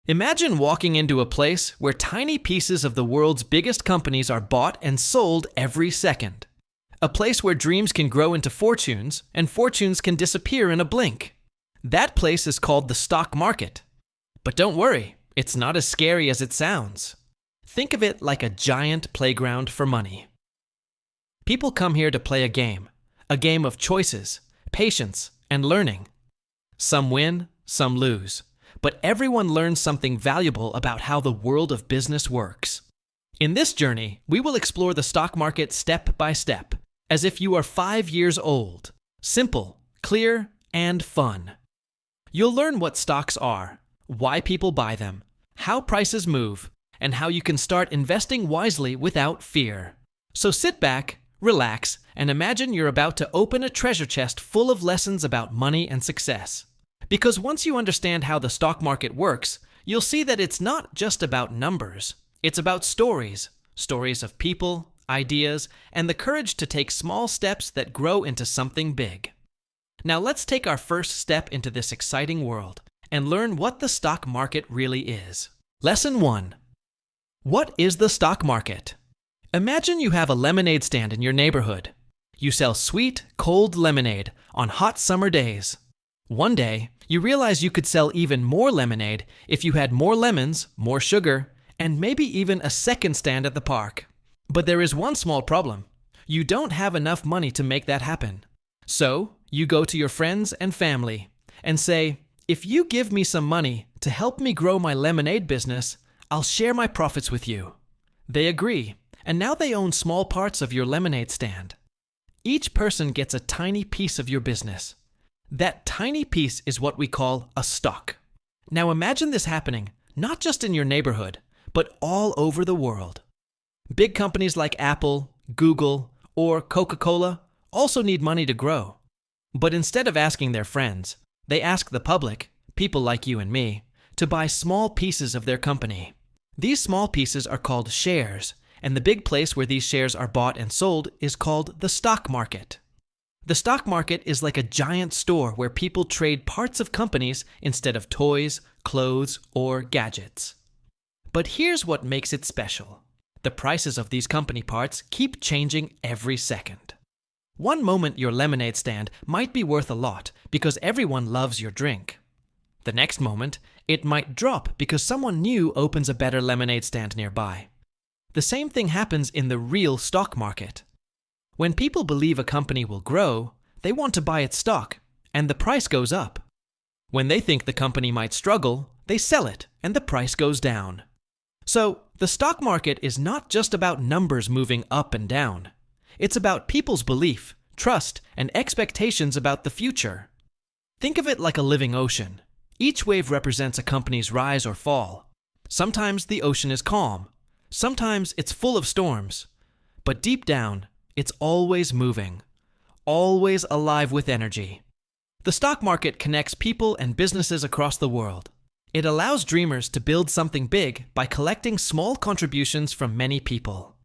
Imagine walking into a place where tiny pieces of the world's biggest companies are bought and sold every second. A place where dreams can grow into fortunes and fortunes can disappear in a blink. That place is called the stock market. But don't worry, it's not as scary as it sounds. Think of it like a giant playground for money. People come here to play a game of choices, patience, and learning. Some win, some lose, but everyone learns something valuable about how the world of business works. In this journey, we will explore the stock market step by step, as if you are 5 years old. Simple, clear, and fun. You'll learn what stocks are, why people buy them, how prices move, and how you can start investing wisely without fear. So sit back, relax, and imagine you're about to open a treasure chest full of lessons about money and success. Because once you understand how the stock market works, you'll see that it's not just about numbers. It's about stories of people, ideas, and the courage to take small steps that grow into something big. Now let's take our first step into this exciting world and learn what the stock market really is. Lesson 1. What is the stock market? Imagine you have a lemonade stand in your neighborhood. You sell sweet, cold lemonade on hot summer days. One day, you realize you could sell even more lemonade if you had more lemons, more sugar, and maybe even a second stand at the park. But there is one small problem. You don't have enough money to make that happen. So, you go to your friends and family and say, if you give me some money to help me grow my lemonade business, I'll share my profits with you. They agree, and now they own small parts of your lemonade stand. Each person gets a tiny piece of your business. That tiny piece is what we call a stock. Now imagine this happening, not just in your neighborhood, but all over the world. Big companies like Apple, Google, or Coca-Cola also need money to grow. But instead of asking their friends, they ask the public, people like you and me, to buy small pieces of their company. These small pieces are called shares, and the big place where these shares are bought and sold is called the stock market. The stock market is like a giant store where people trade parts of companies instead of toys, clothes, or gadgets. But here's what makes it special. The prices of these company parts keep changing every second. One moment your lemonade stand might be worth a lot because everyone loves your drink. The next moment, it might drop because someone new opens a better lemonade stand nearby. The same thing happens in the real stock market. When people believe a company will grow, they want to buy its stock, and the price goes up. When they think the company might struggle, they sell it, and the price goes down. So, the stock market is not just about numbers moving up and down. It's about people's belief, trust, and expectations about the future. Think of it like a living ocean. Each wave represents a company's rise or fall. Sometimes the ocean is calm. Sometimes it's full of storms. But deep down, it's always moving, always alive with energy. The stock market connects people and businesses across the world. It allows dreamers to build something big by collecting small contributions from many people.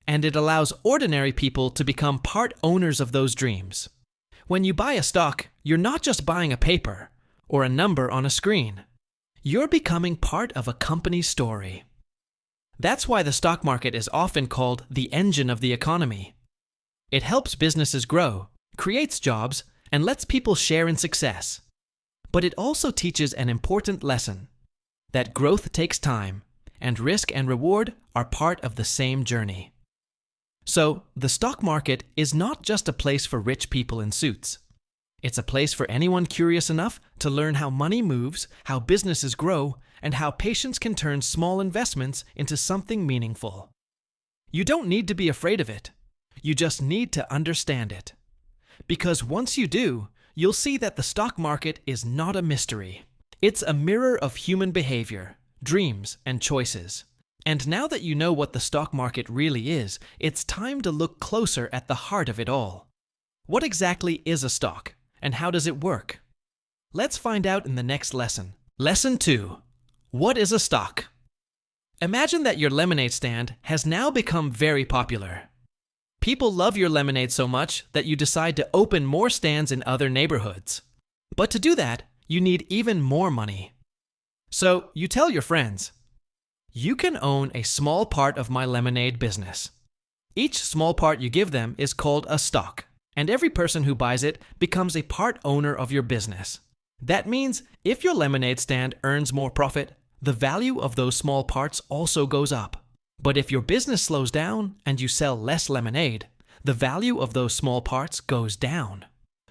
And it allows ordinary people to become part owners of those dreams. When you buy a stock, you're not just buying a paper or a number on a screen. You're becoming part of a company's story. That's why the stock market is often called the engine of the economy. It helps businesses grow, creates jobs, and lets people share in success. But it also teaches an important lesson, that growth takes time, and risk and reward are part of the same journey. So, the stock market is not just a place for rich people in suits. It's a place for anyone curious enough to learn how money moves, how businesses grow, and how patience can turn small investments into something meaningful. You don't need to be afraid of it. You just need to understand it. Because once you do, you'll see that the stock market is not a mystery. It's a mirror of human behavior, dreams, and choices. And now that you know what the stock market really is, it's time to look closer at the heart of it all. What exactly is a stock, and how does it work? Let's find out in the next lesson. Lesson 2. What is a stock? Imagine that your lemonade stand has now become very popular. People love your lemonade so much that you decide to open more stands in other neighborhoods. But to do that, you need even more money. So you tell your friends, you can own a small part of my lemonade business. Each small part you give them is called a stock, and every person who buys it becomes a part owner of your business. That means if your lemonade stand earns more profit, the value of those small parts also goes up. But if your business slows down and you sell less lemonade, the value of those small parts goes down.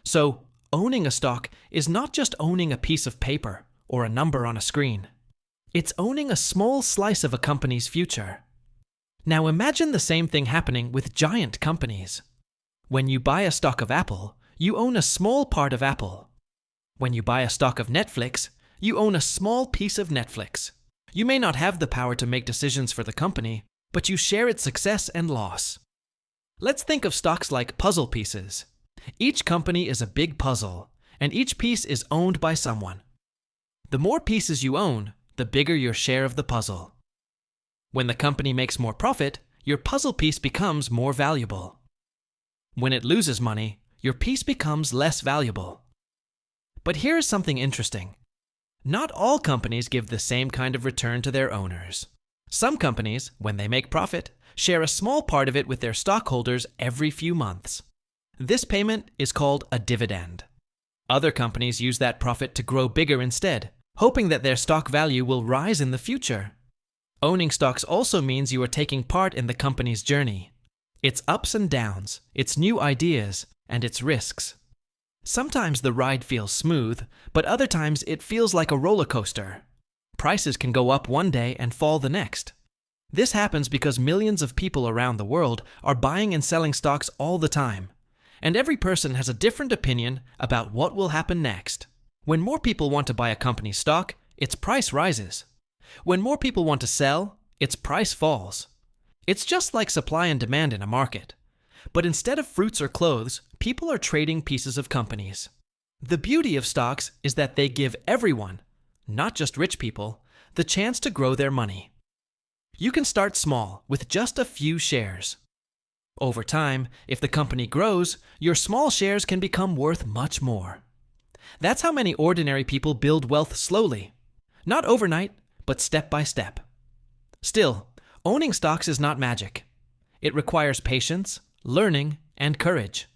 So, owning a stock is not just owning a piece of paper or a number on a screen. It's owning a small slice of a company's future. Now imagine the same thing happening with giant companies. When you buy a stock of Apple, you own a small part of Apple. When you buy a stock of Netflix, you own a small piece of Netflix. You may not have the power to make decisions for the company, but you share its success and loss. Let's think of stocks like puzzle pieces. Each company is a big puzzle, and each piece is owned by someone. The more pieces you own, the bigger your share of the puzzle. When the company makes more profit, your puzzle piece becomes more valuable. When it loses money, your piece becomes less valuable. But here's something interesting. Not all companies give the same kind of return to their owners. Some companies, when they make profit, share a small part of it with their stockholders every few months. This payment is called a dividend. Other companies use that profit to grow bigger instead, hoping that their stock value will rise in the future. Owning stocks also means you are taking part in the company's journey. Its ups and downs, its new ideas, and its risks. Sometimes the ride feels smooth, but other times it feels like a roller coaster. Prices can go up one day and fall the next. This happens because millions of people around the world are buying and selling stocks all the time, and every person has a different opinion about what will happen next. When more people want to buy a company's stock, its price rises. When more people want to sell, its price falls. It's just like supply and demand in a market. But instead of fruits or clothes, people are trading pieces of companies. The beauty of stocks is that they give everyone, not just rich people, the chance to grow their money. You can start small with just a few shares. Over time, if the company grows, your small shares can become worth much more. That's how many ordinary people build wealth slowly. Not overnight, but step by step. Still, owning stocks is not magic. It requires patience, learning, and courage.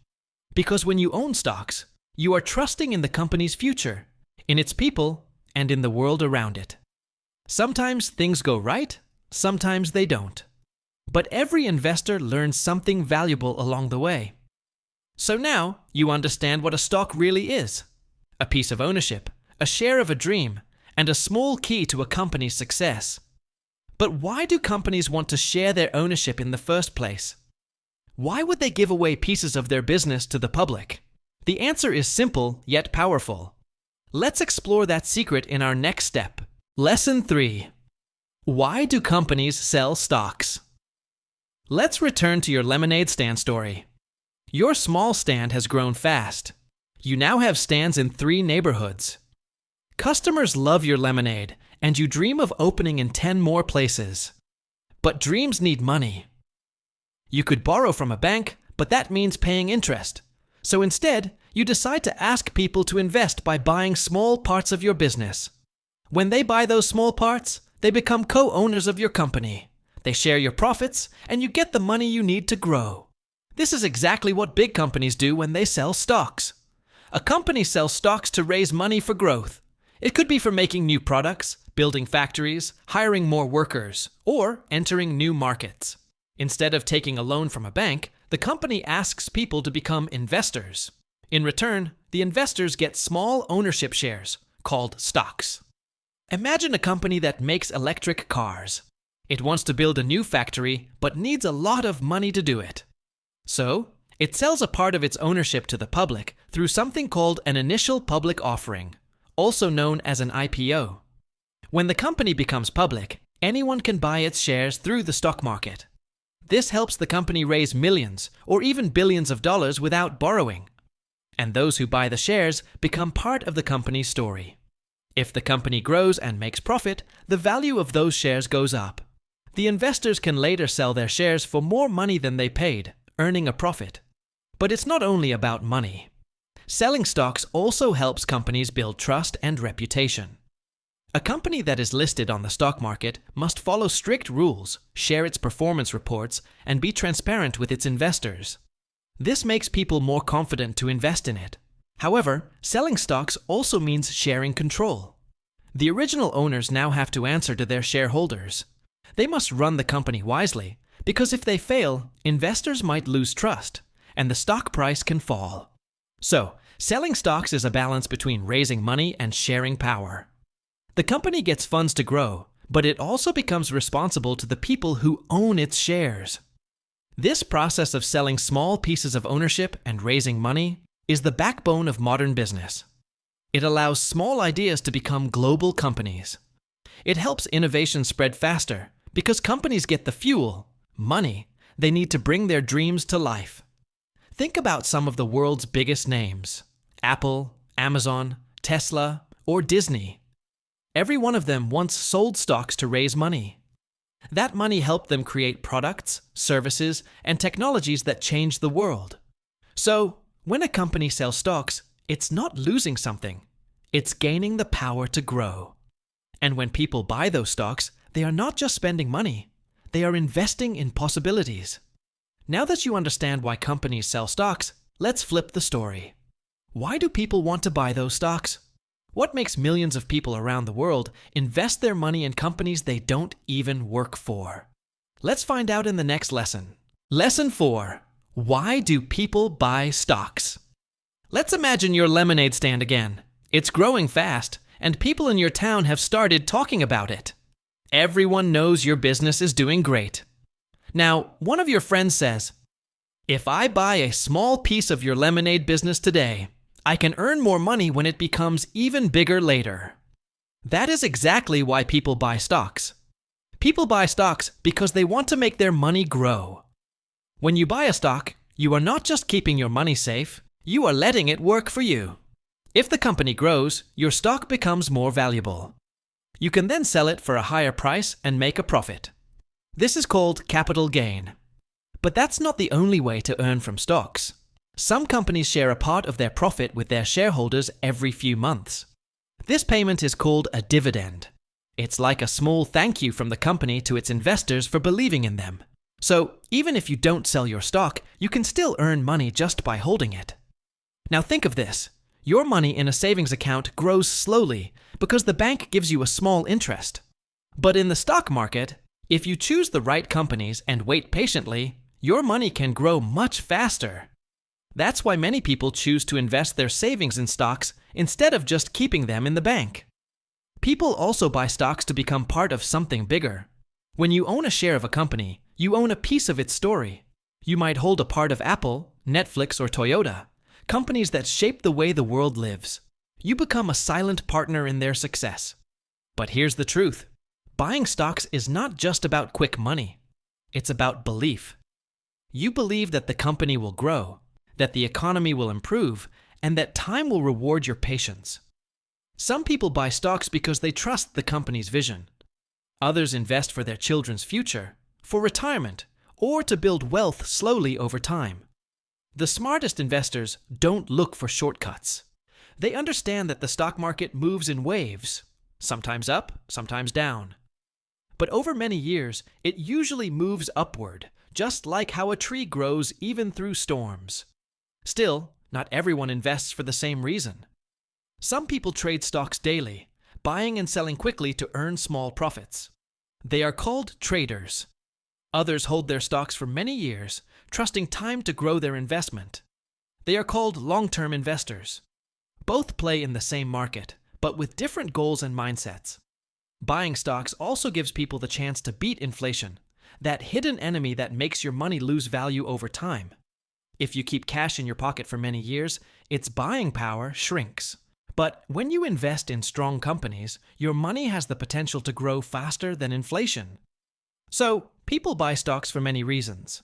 Because when you own stocks, you are trusting in the company's future, in its people, and in the world around it. Sometimes things go right, sometimes they don't. But every investor learns something valuable along the way. So now you understand what a stock really is. A piece of ownership, a share of a dream, and a small key to a company's success. But why do companies want to share their ownership in the first place? Why would they give away pieces of their business to the public? The answer is simple yet powerful. Let's explore that secret in our next step. Lesson 3. Why do companies sell stocks? Let's return to your lemonade stand story. Your small stand has grown fast. You now have stands in 3 neighborhoods. Customers love your lemonade, and you dream of opening in 10 more places. But dreams need money. You could borrow from a bank, but that means paying interest. So instead, you decide to ask people to invest by buying small parts of your business. When they buy those small parts, they become co-owners of your company. They share your profits, and you get the money you need to grow. This is exactly what big companies do when they sell stocks. A company sells stocks to raise money for growth. It could be for making new products, building factories, hiring more workers, or entering new markets. Instead of taking a loan from a bank, the company asks people to become investors. In return, the investors get small ownership shares, called stocks. Imagine a company that makes electric cars. It wants to build a new factory, but needs a lot of money to do it. So, it sells a part of its ownership to the public through something called an initial public offering, also known as an IPO. When the company becomes public, anyone can buy its shares through the stock market. This helps the company raise millions or even billions of dollars without borrowing. And those who buy the shares become part of the company's story. If the company grows and makes profit, the value of those shares goes up. The investors can later sell their shares for more money than they paid, earning a profit. But it's not only about money. Selling stocks also helps companies build trust and reputation. A company that is listed on the stock market must follow strict rules, share its performance reports, and be transparent with its investors. This makes people more confident to invest in it. However, selling stocks also means sharing control. The original owners now have to answer to their shareholders. They must run the company wisely, because if they fail, investors might lose trust, and the stock price can fall. So, selling stocks is a balance between raising money and sharing power. The company gets funds to grow, but it also becomes responsible to the people who own its shares. This process of selling small pieces of ownership and raising money is the backbone of modern business. It allows small ideas to become global companies. It helps innovation spread faster because companies get the fuel, money, they need to bring their dreams to life. Think about some of the world's biggest names: Apple, Amazon, Tesla, or Disney. Every one of them once sold stocks to raise money. That money helped them create products, services, and technologies that changed the world. So, when a company sells stocks, it's not losing something. It's gaining the power to grow. And when people buy those stocks, they are not just spending money. They are investing in possibilities. Now that you understand why companies sell stocks, let's flip the story. Why do people want to buy those stocks? What makes millions of people around the world invest their money in companies they don't even work for? Let's find out in the next lesson. Lesson 4. Why do people buy stocks? Let's imagine your lemonade stand again. It's growing fast, and people in your town have started talking about it. Everyone knows your business is doing great. Now, one of your friends says, "If I buy a small piece of your lemonade business today, I can earn more money when it becomes even bigger later." That is exactly why people buy stocks. People buy stocks because they want to make their money grow. When you buy a stock, you are not just keeping your money safe, you are letting it work for you. If the company grows, your stock becomes more valuable. You can then sell it for a higher price and make a profit. This is called capital gain. But that's not the only way to earn from stocks. Some companies share a part of their profit with their shareholders every few months. This payment is called a dividend. It's like a small thank you from the company to its investors for believing in them. So, even if you don't sell your stock, you can still earn money just by holding it. Now think of this. Your money in a savings account grows slowly because the bank gives you a small interest. But in the stock market, if you choose the right companies and wait patiently, your money can grow much faster. That's why many people choose to invest their savings in stocks instead of just keeping them in the bank. People also buy stocks to become part of something bigger. When you own a share of a company, you own a piece of its story. You might hold a part of Apple, Netflix, or Toyota, companies that shape the way the world lives. You become a silent partner in their success. But here's the truth. Buying stocks is not just about quick money. It's about belief. You believe that the company will grow, that the economy will improve, and that time will reward your patience. Some people buy stocks because they trust the company's vision. Others invest for their children's future, for retirement, or to build wealth slowly over time. The smartest investors don't look for shortcuts. They understand that the stock market moves in waves, sometimes up, sometimes down. But over many years, it usually moves upward, just like how a tree grows even through storms. Still, not everyone invests for the same reason. Some people trade stocks daily, buying and selling quickly to earn small profits. They are called traders. Others hold their stocks for many years, trusting time to grow their investment. They are called long-term investors. Both play in the same market, but with different goals and mindsets. Buying stocks also gives people the chance to beat inflation, that hidden enemy that makes your money lose value over time. If you keep cash in your pocket for many years, its buying power shrinks. But when you invest in strong companies, your money has the potential to grow faster than inflation. So, people buy stocks for many reasons.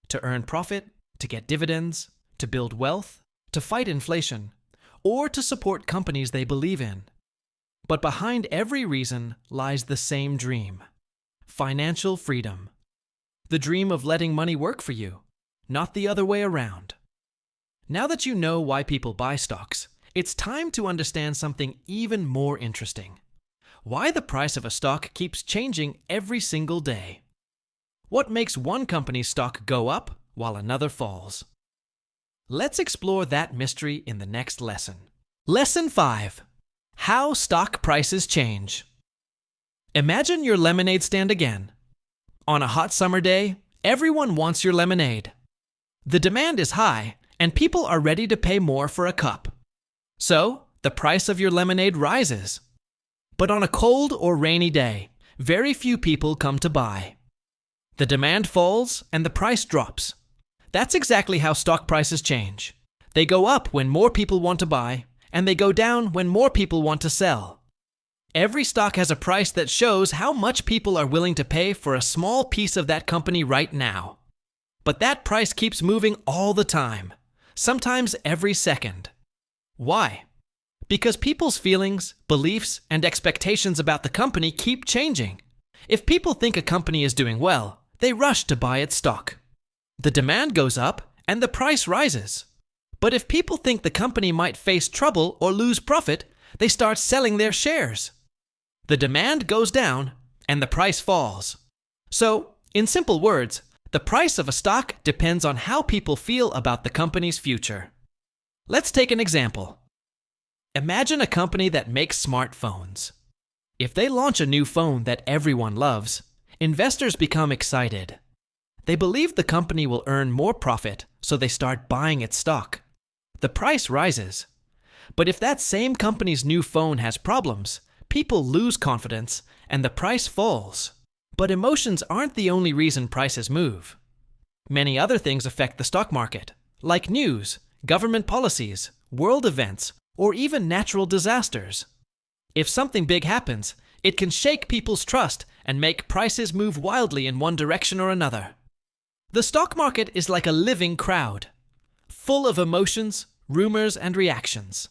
To earn profit, to get dividends, to build wealth, to fight inflation, or to support companies they believe in. But behind every reason lies the same dream: financial freedom. The dream of letting money work for you, not the other way around. Now that you know why people buy stocks, it's time to understand something even more interesting. why the price of a stock keeps changing every single day. What makes one company's stock go up while another falls? Let's explore that mystery in the next lesson. Lesson 5. How stock prices change. Imagine your lemonade stand again. On a hot summer day, everyone wants your lemonade. The demand is high, and people are ready to pay more for a cup. So, the price of your lemonade rises. But on a cold or rainy day, very few people come to buy. The demand falls and the price drops. That's exactly how stock prices change. They go up when more people want to buy, and they go down when more people want to sell. Every stock has a price that shows how much people are willing to pay for a small piece of that company right now. But that price keeps moving all the time, sometimes every second. Why? Because people's feelings, beliefs, and expectations about the company keep changing. If people think a company is doing well, they rush to buy its stock. The demand goes up and the price rises. But if people think the company might face trouble or lose profit, they start selling their shares. The demand goes down and the price falls. So, in simple words, the price of a stock depends on how people feel about the company's future. Let's take an example. Imagine a company that makes smartphones. If they launch a new phone that everyone loves, investors become excited. They believe the company will earn more profit, so they start buying its stock. The price rises. But if that same company's new phone has problems, people lose confidence and the price falls. But emotions aren't the only reason prices move. Many other things affect the stock market, like news, government policies, world events, or even natural disasters. If something big happens, it can shake people's trust and make prices move wildly in one direction or another. The stock market is like a living crowd, full of emotions, rumors, and reactions.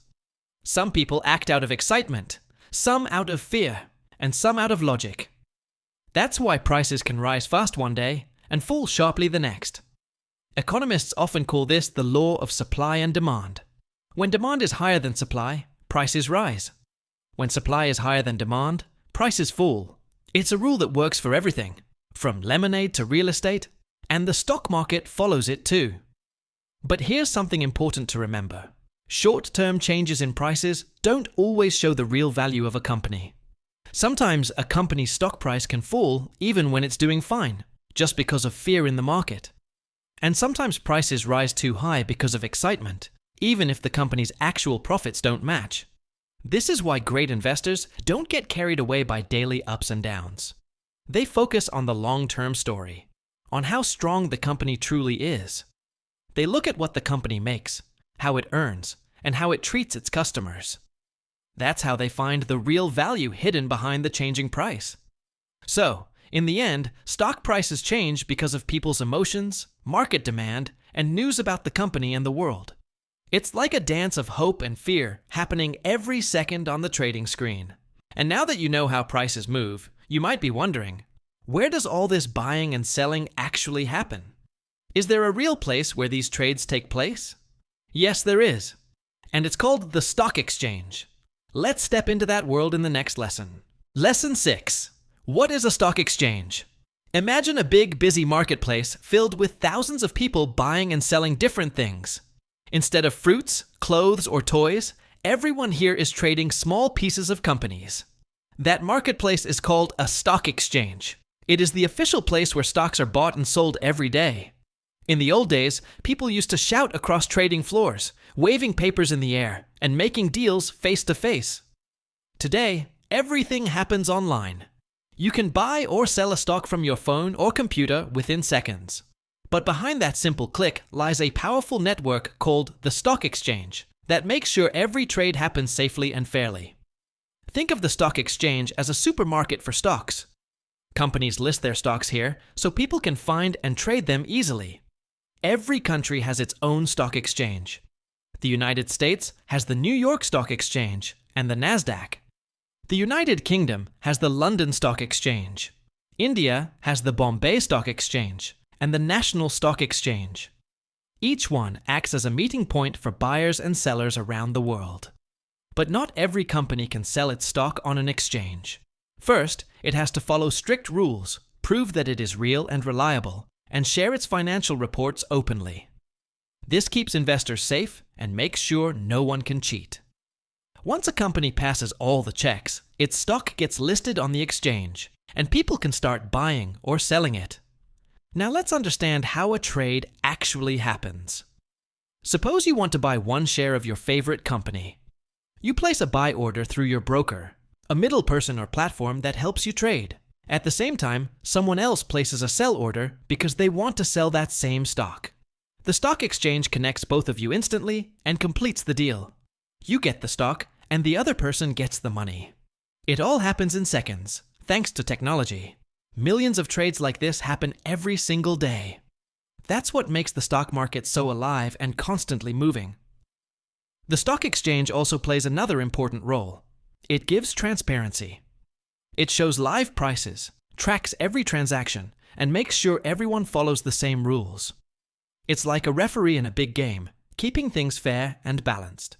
Some people act out of excitement, some out of fear, and some out of logic. That's why prices can rise fast one day and fall sharply the next. Economists often call this the law of supply and demand. When demand is higher than supply, prices rise. When supply is higher than demand, prices fall. It's a rule that works for everything, from lemonade to real estate, and the stock market follows it too. But here's something important to remember. Short-term changes in prices don't always show the real value of a company. Sometimes a company's stock price can fall even when it's doing fine, just because of fear in the market. And sometimes prices rise too high because of excitement, even if the company's actual profits don't match. This is why great investors don't get carried away by daily ups and downs. They focus on the long-term story, on how strong the company truly is. They look at what the company makes, how it earns, and how it treats its customers. That's how they find the real value hidden behind the changing price. So, in the end, stock prices change because of people's emotions, market demand, and news about the company and the world. It's like a dance of hope and fear happening every second on the trading screen. And now that you know how prices move, you might be wondering, where does all this buying and selling actually happen? Is there a real place where these trades take place? Yes, there is. And it's called the stock exchange. Let's step into that world in the next lesson. Lesson 6. What is a stock exchange? Imagine a big, busy marketplace filled with thousands of people buying and selling different things. Instead of fruits, clothes, or toys, everyone here is trading small pieces of companies. That marketplace is called a stock exchange. It is the official place where stocks are bought and sold every day. In the old days, people used to shout across trading floors, waving papers in the air, and making deals face to face. Today, everything happens online. You can buy or sell a stock from your phone or computer within seconds. But behind that simple click lies a powerful network called the stock exchange that makes sure every trade happens safely and fairly. Think of the stock exchange as a supermarket for stocks. Companies list their stocks here so people can find and trade them easily. Every country has its own stock exchange. The United States has the New York Stock Exchange and the Nasdaq. The United Kingdom has the London Stock Exchange. India has the Bombay Stock Exchange and the National Stock Exchange. Each one acts as a meeting point for buyers and sellers around the world. But not every company can sell its stock on an exchange. First, it has to follow strict rules, prove that it is real and reliable, and share its financial reports openly. This keeps investors safe and makes sure no one can cheat. Once a company passes all the checks, its stock gets listed on the exchange, and people can start buying or selling it. Now let's understand how a trade actually happens. Suppose you want to buy one share of your favorite company. You place a buy order through your broker, a middle person or platform that helps you trade. At the same time, someone else places a sell order because they want to sell that same stock. The stock exchange connects both of you instantly and completes the deal. You get the stock, and the other person gets the money. It all happens in seconds, thanks to technology. Millions of trades like this happen every single day. That's what makes the stock market so alive and constantly moving. The stock exchange also plays another important role. It gives transparency. It shows live prices, tracks every transaction, and makes sure everyone follows the same rules. It's like a referee in a big game, keeping things fair and balanced.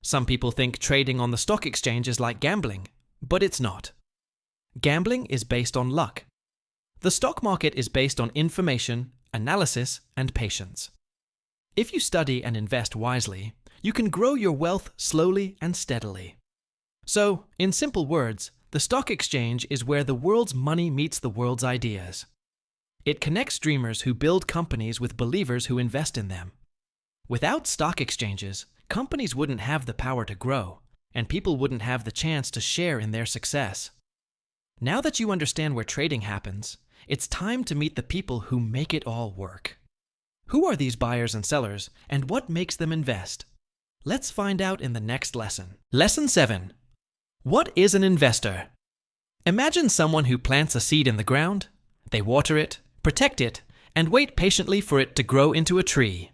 Some people think trading on the stock exchange is like gambling, but it's not. Gambling is based on luck. The stock market is based on information, analysis, and patience. If you study and invest wisely, you can grow your wealth slowly and steadily. So, in simple words, the stock exchange is where the world's money meets the world's ideas. It connects dreamers who build companies with believers who invest in them. Without stock exchanges, companies wouldn't have the power to grow, and people wouldn't have the chance to share in their success. Now that you understand where trading happens, it's time to meet the people who make it all work. Who are these buyers and sellers, and what makes them invest? Let's find out in the next lesson. Lesson 7. What is an investor? Imagine someone who plants a seed in the ground. They water it, protect it, and wait patiently for it to grow into a tree.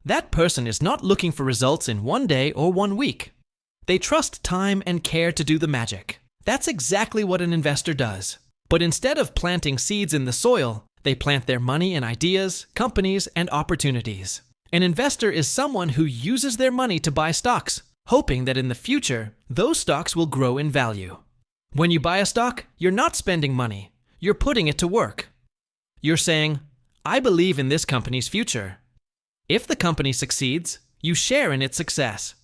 That person is not looking for results in one day or 1 week. They trust time and care to do the magic. That's exactly what an investor does. But instead of planting seeds in the soil, they plant their money in ideas, companies, and opportunities. An investor is someone who uses their money to buy stocks, hoping that in the future, those stocks will grow in value. When you buy a stock, you're not spending money. You're putting it to work. You're saying, I believe in this company's future. If the company succeeds, you share in its success.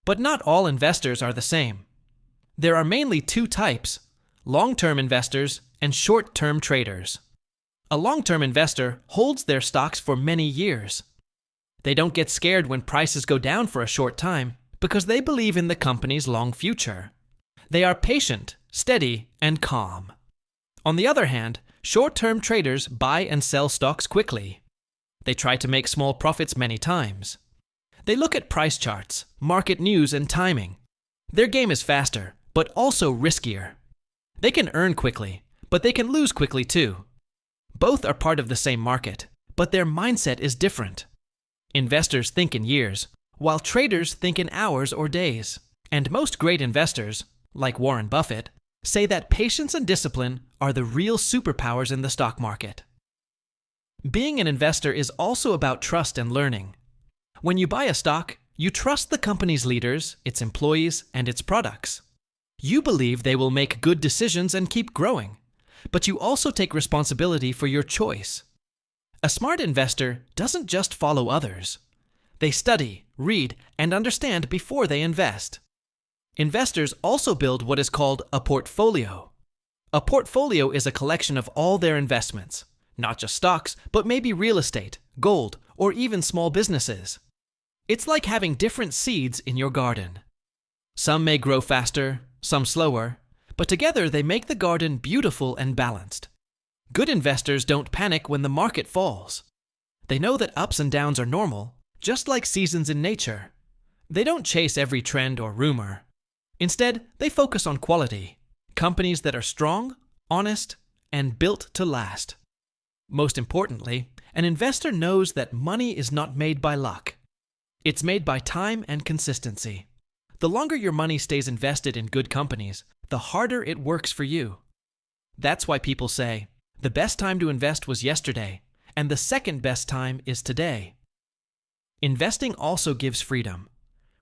But not all investors are the same. There are mainly 2 types: long-term investors and short-term traders. A long-term investor holds their stocks for many years. They don't get scared when prices go down for a short time because they believe in the company's long future. They are patient, steady, and calm. On the other hand, short-term traders buy and sell stocks quickly. They try to make small profits many times. They look at price charts, market news, and timing. Their game is faster, but also riskier. They can earn quickly, but they can lose quickly too. Both are part of the same market, but their mindset is different. Investors think in years, while traders think in hours or days. And most great investors, like Warren Buffett, say that patience and discipline are the real superpowers in the stock market. Being an investor is also about trust and learning. When you buy a stock, you trust the company's leaders, its employees, and its products. You believe they will make good decisions and keep growing, but you also take responsibility for your choice. A smart investor doesn't just follow others. They study, read, and understand before they invest. Investors also build what is called a portfolio. A portfolio is a collection of all their investments, not just stocks, but maybe real estate, gold, or even small businesses. It's like having different seeds in your garden. Some may grow faster, some slower, but together they make the garden beautiful and balanced. Good investors don't panic when the market falls. They know that ups and downs are normal, just like seasons in nature. They don't chase every trend or rumor. Instead, they focus on quality, companies that are strong, honest, and built to last. Most importantly, an investor knows that money is not made by luck. It's made by time and consistency. The longer your money stays invested in good companies, the harder it works for you. That's why people say, the best time to invest was yesterday, and the second best time is today. Investing also gives freedom.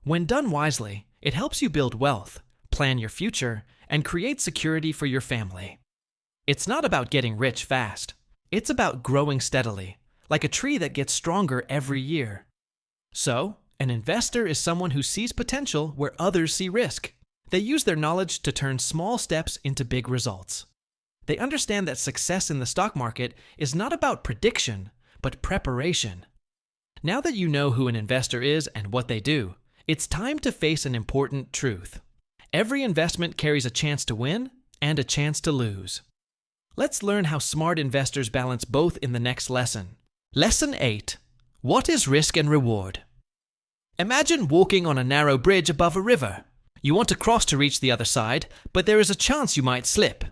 When done wisely, It helps you build wealth, plan your future, and create security for your family. It's not about getting rich fast. It's about growing steadily, like a tree that gets stronger every year. So, an investor is someone who sees potential where others see risk. They use their knowledge to turn small steps into big results. They understand that success in the stock market is not about prediction, but preparation. Now that you know who an investor is and what they do, it's time to face an important truth. Every investment carries a chance to win and a chance to lose. Let's learn how smart investors balance both in the next lesson. Lesson 8. What is risk and reward? Imagine walking on a narrow bridge above a river. You want to cross to reach the other side, but there is a chance you might slip.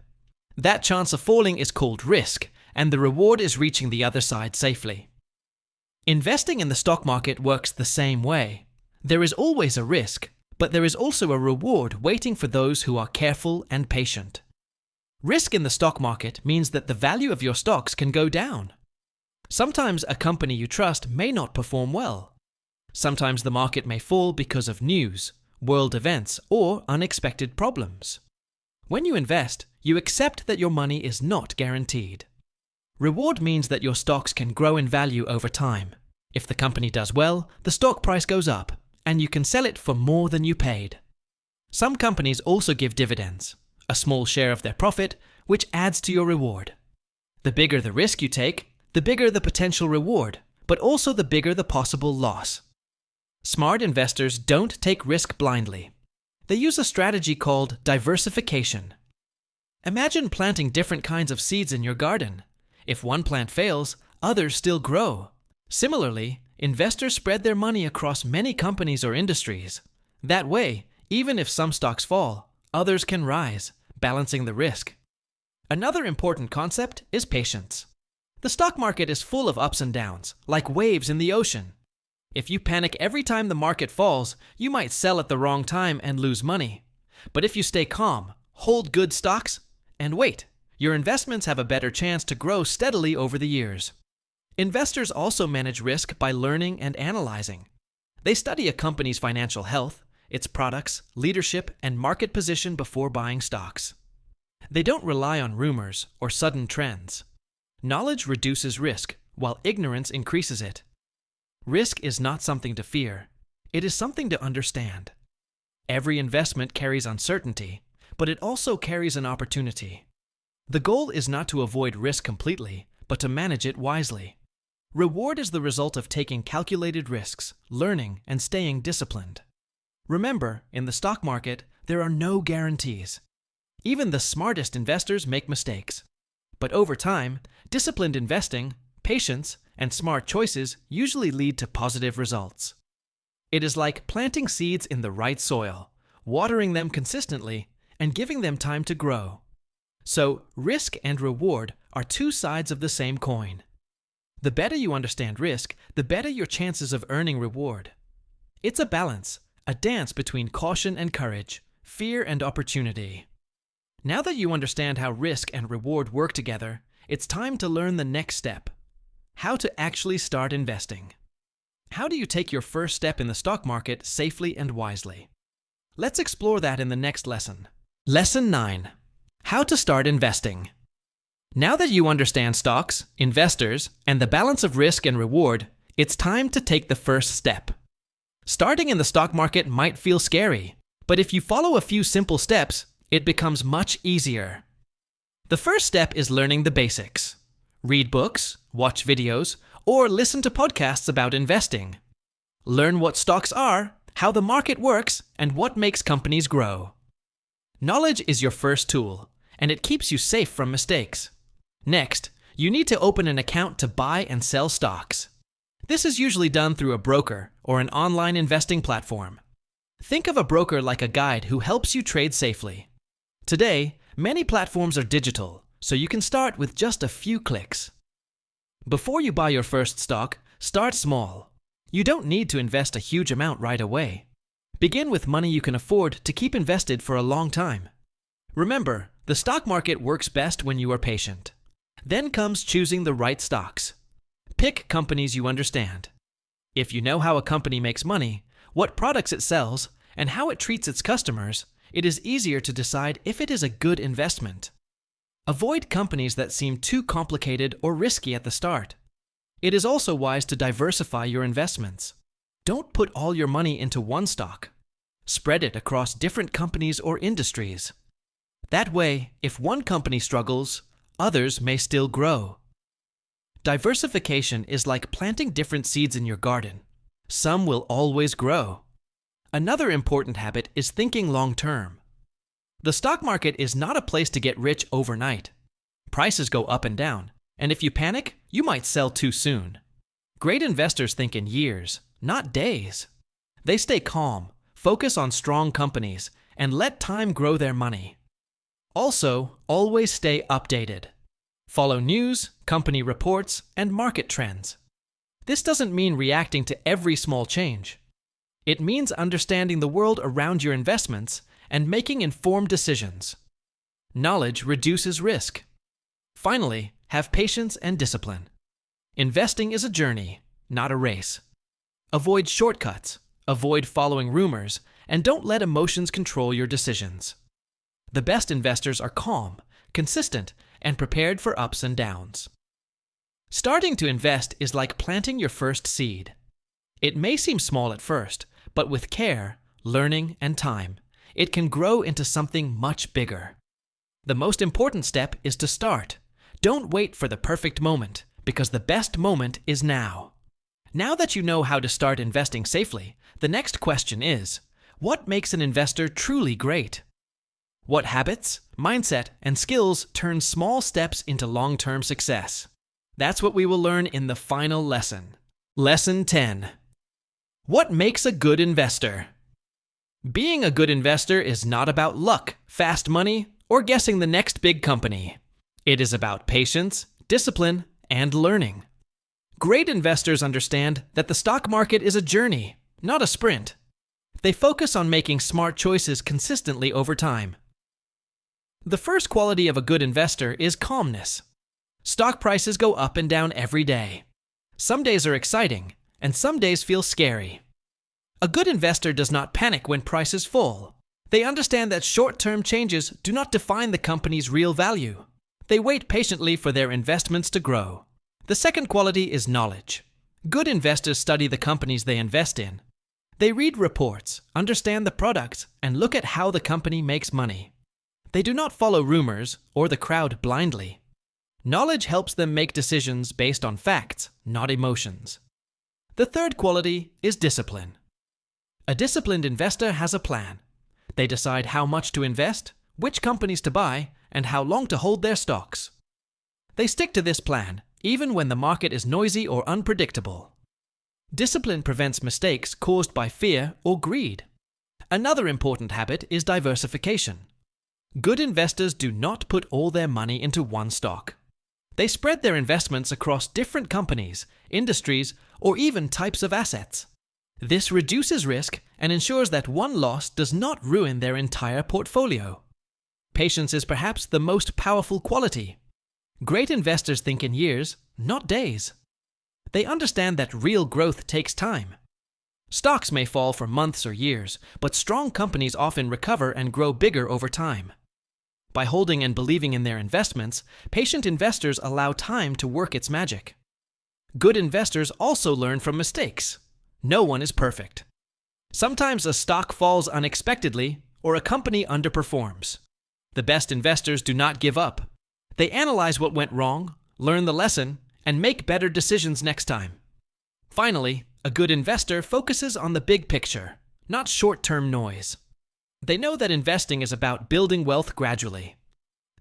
That chance of falling is called risk, and the reward is reaching the other side safely. Investing in the stock market works the same way. There is always a risk, but there is also a reward waiting for those who are careful and patient. Risk in the stock market means that the value of your stocks can go down. Sometimes a company you trust may not perform well. Sometimes the market may fall because of news, world events, or unexpected problems. When you invest, you accept that your money is not guaranteed. Reward means that your stocks can grow in value over time. If the company does well, the stock price goes up, and you can sell it for more than you paid. Some companies also give dividends, a small share of their profit, which adds to your reward. The bigger the risk you take, the bigger the potential reward, but also the bigger the possible loss. Smart investors don't take risk blindly. They use a strategy called diversification. Imagine planting different kinds of seeds in your garden. If one plant fails, others still grow. Similarly, investors spread their money across many companies or industries. That way, even if some stocks fall, others can rise, balancing the risk. Another important concept is patience. The stock market is full of ups and downs, like waves in the ocean. If you panic every time the market falls, you might sell at the wrong time and lose money. But if you stay calm, hold good stocks, and wait, your investments have a better chance to grow steadily over the years. Investors also manage risk by learning and analyzing. They study a company's financial health, its products, leadership, and market position before buying stocks. They don't rely on rumors or sudden trends. Knowledge reduces risk, while ignorance increases it. Risk is not something to fear. It is something to understand. Every investment carries uncertainty, but it also carries an opportunity. The goal is not to avoid risk completely, but to manage it wisely. Reward is the result of taking calculated risks, learning, and staying disciplined. Remember, in the stock market, there are no guarantees. Even the smartest investors make mistakes. But over time, disciplined investing, patience, and smart choices usually lead to positive results. It is like planting seeds in the right soil, watering them consistently, and giving them time to grow. So, risk and reward are two sides of the same coin. The better you understand risk, the better your chances of earning reward. It's a balance, a dance between caution and courage, fear and opportunity. Now that you understand how risk and reward work together, it's time to learn the next step: how to actually start investing. How do you take your first step in the stock market safely and wisely? Let's explore that in the next lesson. Lesson 9. How to start investing. Now that you understand stocks, investors, and the balance of risk and reward, it's time to take the first step. Starting in the stock market might feel scary, but if you follow a few simple steps, it becomes much easier. The first step is learning the basics. Read books, watch videos, or listen to podcasts about investing. Learn what stocks are, how the market works, and what makes companies grow. Knowledge is your first tool, and it keeps you safe from mistakes. Next, you need to open an account to buy and sell stocks. This is usually done through a broker or an online investing platform. Think of a broker like a guide who helps you trade safely. Today, many platforms are digital, so you can start with just a few clicks. Before you buy your first stock, start small. You don't need to invest a huge amount right away. Begin with money you can afford to keep invested for a long time. Remember, the stock market works best when you are patient. Then comes choosing the right stocks. Pick companies you understand. If you know how a company makes money, what products it sells, and how it treats its customers, it is easier to decide if it is a good investment. Avoid companies that seem too complicated or risky at the start. It is also wise to diversify your investments. Don't put all your money into one stock. Spread it across different companies or industries. That way, if one company struggles, others may still grow. Diversification is like planting different seeds in your garden. Some will always grow. Another important habit is thinking long-term. The stock market is not a place to get rich overnight. Prices go up and down, and if you panic, you might sell too soon. Great investors think in years, not days. They stay calm, focus on strong companies, and let time grow their money. Also, always stay updated. Follow news, company reports, and market trends. This doesn't mean reacting to every small change. It means understanding the world around your investments and making informed decisions. Knowledge reduces risk. Finally, have patience and discipline. Investing is a journey, not a race. Avoid shortcuts, avoid following rumors, and don't let emotions control your decisions. The best investors are calm, consistent, and prepared for ups and downs. Starting to invest is like planting your first seed. It may seem small at first, but with care, learning, and time, it can grow into something much bigger. The most important step is to start. Don't wait for the perfect moment, because the best moment is now. Now that you know how to start investing safely, the next question is, what makes an investor truly great? What habits, mindset, and skills turn small steps into long-term success? That's what we will learn in the final lesson. Lesson 10. What makes a good investor? Being a good investor is not about luck, fast money, or guessing the next big company. It is about patience, discipline, and learning. Great investors understand that the stock market is a journey, not a sprint. They focus on making smart choices consistently over time. The first quality of a good investor is calmness. Stock prices go up and down every day. Some days are exciting, and some days feel scary. A good investor does not panic when prices fall. They understand that short-term changes do not define the company's real value. They wait patiently for their investments to grow. The second quality is knowledge. Good investors study the companies they invest in. They read reports, understand the products, and look at how the company makes money. They do not follow rumors or the crowd blindly. Knowledge helps them make decisions based on facts, not emotions. The third quality is discipline. A disciplined investor has a plan. They decide how much to invest, which companies to buy, and how long to hold their stocks. They stick to this plan, even when the market is noisy or unpredictable. Discipline prevents mistakes caused by fear or greed. Another important habit is diversification. Good investors do not put all their money into one stock. They spread their investments across different companies, industries, or even types of assets. This reduces risk and ensures that one loss does not ruin their entire portfolio. Patience is perhaps the most powerful quality. Great investors think in years, not days. They understand that real growth takes time. Stocks may fall for months or years, but strong companies often recover and grow bigger over time. By holding and believing in their investments, patient investors allow time to work its magic. Good investors also learn from mistakes. No one is perfect. Sometimes a stock falls unexpectedly or a company underperforms. The best investors do not give up. They analyze what went wrong, learn the lesson, and make better decisions next time. Finally, a good investor focuses on the big picture, not short-term noise. They know that investing is about building wealth gradually.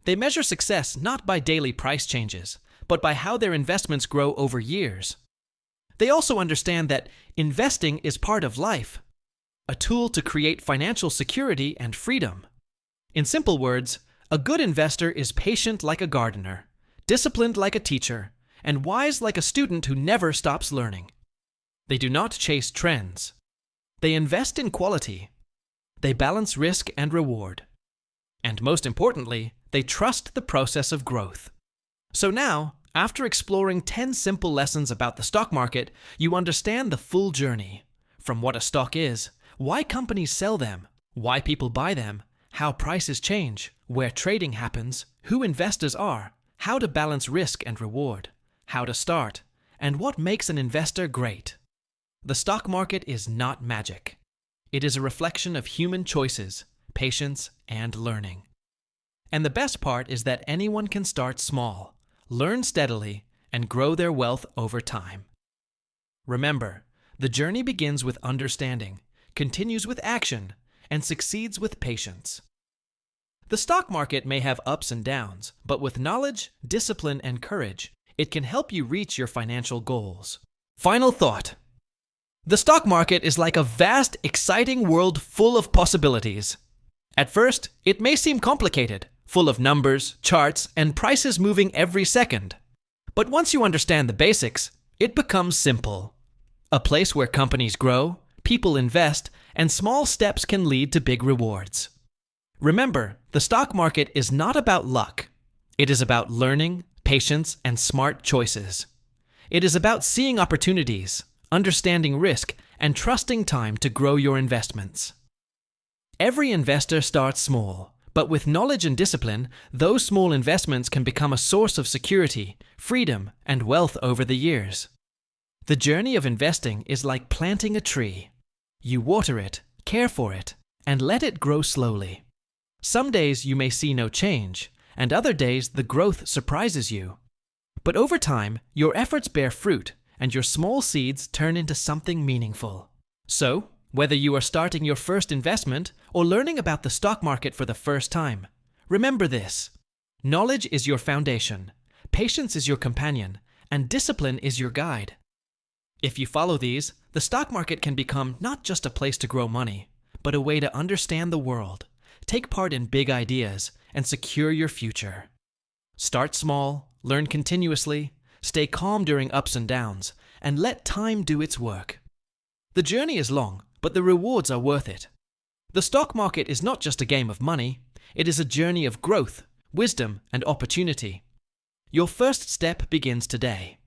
They measure success not by daily price changes, but by how their investments grow over years. They also understand that investing is part of life, a tool to create financial security and freedom. In simple words, a good investor is patient like a gardener, disciplined like a teacher, and wise like a student who never stops learning. They do not chase trends. They invest in quality. They balance risk and reward. And most importantly, they trust the process of growth. So now, after exploring 10 simple lessons about the stock market, you understand the full journey. From what a stock is, why companies sell them, why people buy them, how prices change, where trading happens, who investors are, how to balance risk and reward, how to start, and what makes an investor great. The stock market is not magic. It is a reflection of human choices, patience, and learning. And the best part is that anyone can start small, learn steadily, and grow their wealth over time. Remember, the journey begins with understanding, continues with action, and succeeds with patience. The stock market may have ups and downs, but with knowledge, discipline, and courage, it can help you reach your financial goals. Final thought. The stock market is like a vast, exciting world full of possibilities. At first, it may seem complicated, full of numbers, charts, and prices moving every second. But once you understand the basics, it becomes simple. A place where companies grow, people invest, and small steps can lead to big rewards. Remember, the stock market is not about luck. It is about learning, patience, and smart choices. It is about seeing opportunities, understanding risk, and trusting time to grow your investments. Every investor starts small, but with knowledge and discipline, those small investments can become a source of security, freedom, and wealth over the years. The journey of investing is like planting a tree. You water it, care for it, and let it grow slowly. Some days you may see no change, and other days the growth surprises you. But over time, your efforts bear fruit, and your small seeds turn into something meaningful. So, whether you are starting your first investment or learning about the stock market for the first time, remember this: knowledge is your foundation, patience is your companion, and discipline is your guide. If you follow these, the stock market can become not just a place to grow money, but a way to understand the world, take part in big ideas, and secure your future. Start small, learn continuously, stay calm during ups and downs, and let time do its work. The journey is long, but the rewards are worth it. The stock market is not just a game of money, it is a journey of growth, wisdom, and opportunity. Your first step begins today.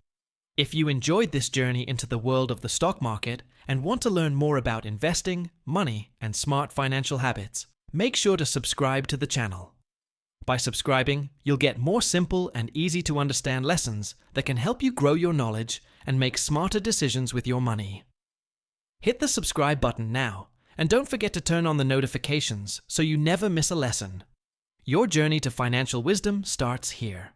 If you enjoyed this journey into the world of the stock market and want to learn more about investing, money, and smart financial habits, make sure to subscribe to the channel. By subscribing, you'll get more simple and easy to understand lessons that can help you grow your knowledge and make smarter decisions with your money. Hit the subscribe button now, and don't forget to turn on the notifications so you never miss a lesson. Your journey to financial wisdom starts here.